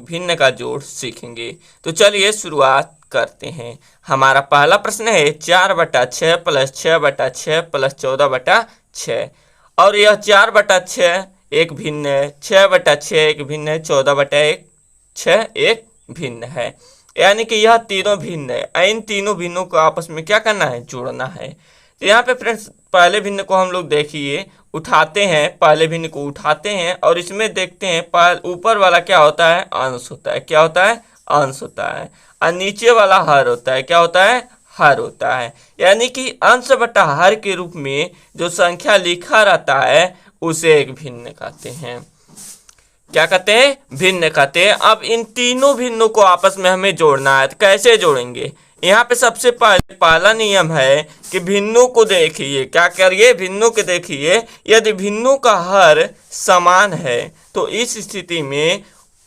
भिन्न का जोड़ सीखेंगे। तो चलिए शुरुआत करते हैं। हमारा पहला प्रश्न है 4/6 प्लस 6/6 प्लस 14/6। और यह 4/6 एक भिन्न है, 6/6 एक भिन्न है, 14/6 एक भिन्न है, यानी कि यह तीनों भिन्न है। इन तीनों भिन्नों को आपस में क्या करना है, जोड़ना है। तो यहाँ पे फ्रेंड्स पहले भिन्न को हम लोग देखिए उठाते हैं, पहले भिन्न को उठाते हैं और इसमें देखते हैं ऊपर वाला क्या होता है, अंश होता है। क्या होता है, अंश होता है। और नीचे वाला हर होता है। क्या होता है, हर होता है। यानी कि अंश बटा हर के रूप में जो संख्या लिखा रहता है उसे एक भिन्न कहते हैं। क्या कहते हैं, भिन्न कहते हैं। अब इन तीनों भिन्नों को आपस में हमें जोड़ना है। तो कैसे जोड़ेंगे, यहाँ पे सबसे पहला नियम है कि भिन्नों को देखिए। क्या करिए, भिन्नों को देखिए। यदि भिन्नों का हर समान है तो इस स्थिति में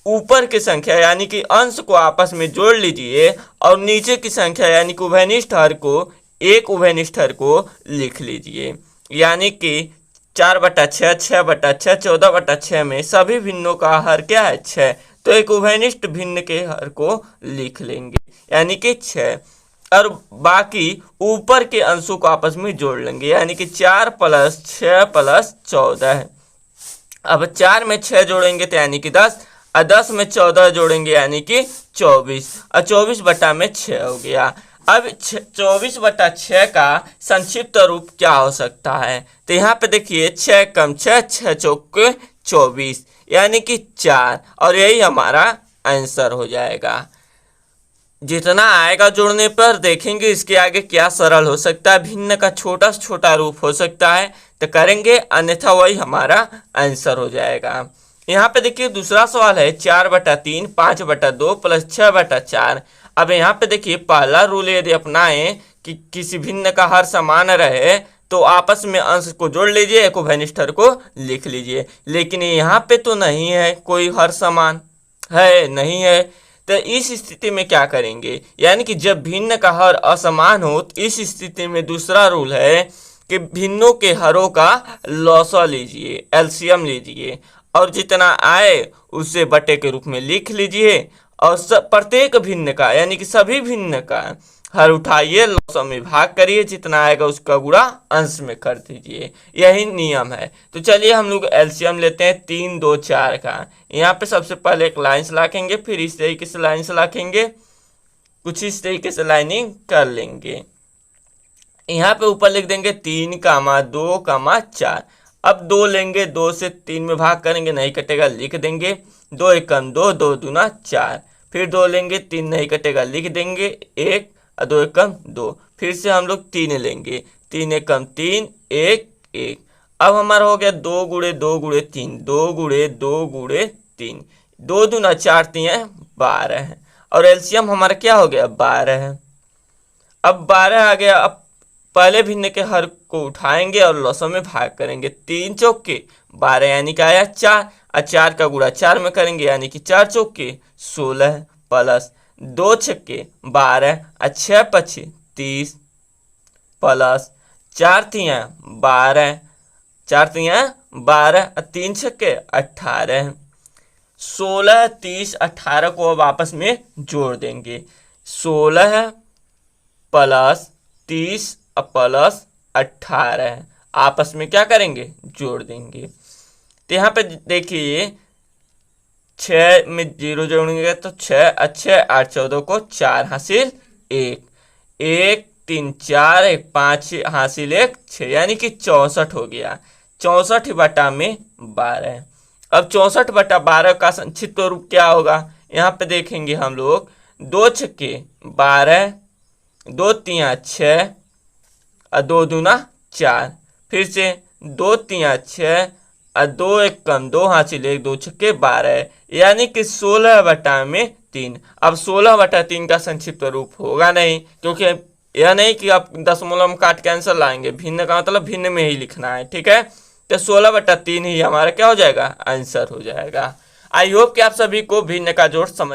ऊपर की संख्या यानी कि अंश को आपस में जोड़ लीजिए और नीचे की संख्या यानी कि उभयनिष्ठ हर को, एक उभयनिष्ठ हर को लिख लीजिए। यानी कि 4/6, 6/6, 14/6 में सभी भिन्नों का हर क्या है, 6। तो एक उभयनिष्ठ भिन्न के हर को लिख लेंगे यानी कि 6, और बाकी ऊपर के अंशों को आपस में जोड़ लेंगे यानी कि 4 + 6 + 14। अब 4 में 6 जोड़ेंगे तो यानी कि 10, और 10 में 14 जोड़ेंगे यानी कि 24, और 24/6 हो गया। अब 24/6 का संक्षिप्त रूप क्या हो सकता है, तो यहाँ पे देखिए 6 × 6, 6 × 24 यानी कि 4, और यही हमारा आंसर हो जाएगा। जितना आएगा जोड़ने पर देखेंगे इसके आगे क्या सरल हो सकता है। भिन्न का छोटा से छोटा रूप हो सकता है तो करेंगे, अन्यथा वही हमारा आंसर हो जाएगा। यहाँ पे देखिए दूसरा सवाल है 4/3 5/2 प्लस 6/4। अब यहाँ पे देखिए पहला रूल यदि अपनाएं कि किसी भिन्न का हर समान रहे तो आपस में अंश को जोड़ लीजिए, एक उभयनिष्ठ हर को लिख लीजिए। लेकिन यहाँ पे तो नहीं है, कोई हर समान है नहीं है। तो इस स्थिति में क्या करेंगे, यानी कि जब भिन्न का हर असमान हो तो इस स्थिति में दूसरा रूल है कि भिन्नों के हरों का लौसा लीजिए, एलसीएम लीजिए, और जितना आए उसे बटे के रूप में लिख लीजिए, और प्रत्येक भिन्न का यानी कि सभी भिन्न का हर उठाइए, लौसा में भाग करिए, जितना आएगा उसका गुणा अंश में कर दीजिए। यही नियम है। तो चलिए हम लोग एलसीएम लेते हैं 3, 2, 4 का। यहाँ पे सबसे पहले एक लाइन लाखेंगे, फिर इस तरीके से लाइन लाखेंगे, कुछ इस तरीके से लाइनिंग कर लेंगे। यहाँ पे ऊपर लिख देंगे 3, 2, 4। अब 2 लेंगे, 2 से 3 में भाग करेंगे, नहीं कटेगा, लिख देंगे 2 × 1 2, 2 दूना 4। फिर 2 लेंगे, 3 नहीं कटेगा, लिख देंगे 1, और 2 × 1 2। फिर से हम लोग 3 लेंगे, 3 × 1 3, 1 1। अब हमारा हो गया 2 × 2 × 3, 2 × 2 × 3, 2 दूना 4, 3 12 है, और एलसीएम हमारा क्या हो गया, 12 है। अब 12 आ गया। अब पहले भिन्न के हर को उठाएंगे और लौसों में भाग करेंगे। 3 × 4 = 12 यानी कि आया 4, और 4 का गुणा 4 में करेंगे यानी कि 4 × 4 = 16 प्लस 2 × 6 = 12, और 6 × 5 = 30 प्लस 4 × 3 = 12, 4 × 3 = 12, और 3 × 6 = 18। 16, 30, 18 को अब आपस में जोड़ देंगे। 16 प्लस 30 प्लस 18 आपस में क्या करेंगे, जोड़ देंगे। तो यहाँ पे देखिए 6 में 0 जोड़ेंगे तो 6, 8 14 को 4 हासिल 1, 1 3 4 1 5 हासिल 1 6, यानी कि 64 हो गया। 64/12। अब 64/12 का संक्षिप्त रूप क्या होगा, यहाँ पे देखेंगे हम लोग 2 × 6 = 12, 2 × 3 = 6, और 2 दूना 4। फिर से 2 × 3 = 6, और 2 × 1 2 हासिल 1, 2 × 6 = 12, यानी कि 16/3। अब 16/3 का संक्षिप्त रूप होगा नहीं, क्योंकि यह नहीं कि आप दशमलव में काट के आंसर लाएंगे, भिन्न का मतलब भिन्न में ही लिखना है, ठीक है। तो 16/3 ही हमारा क्या हो जाएगा, आंसर हो जाएगा। आई होप कि आप सभी को भिन्न का जोड़ समझ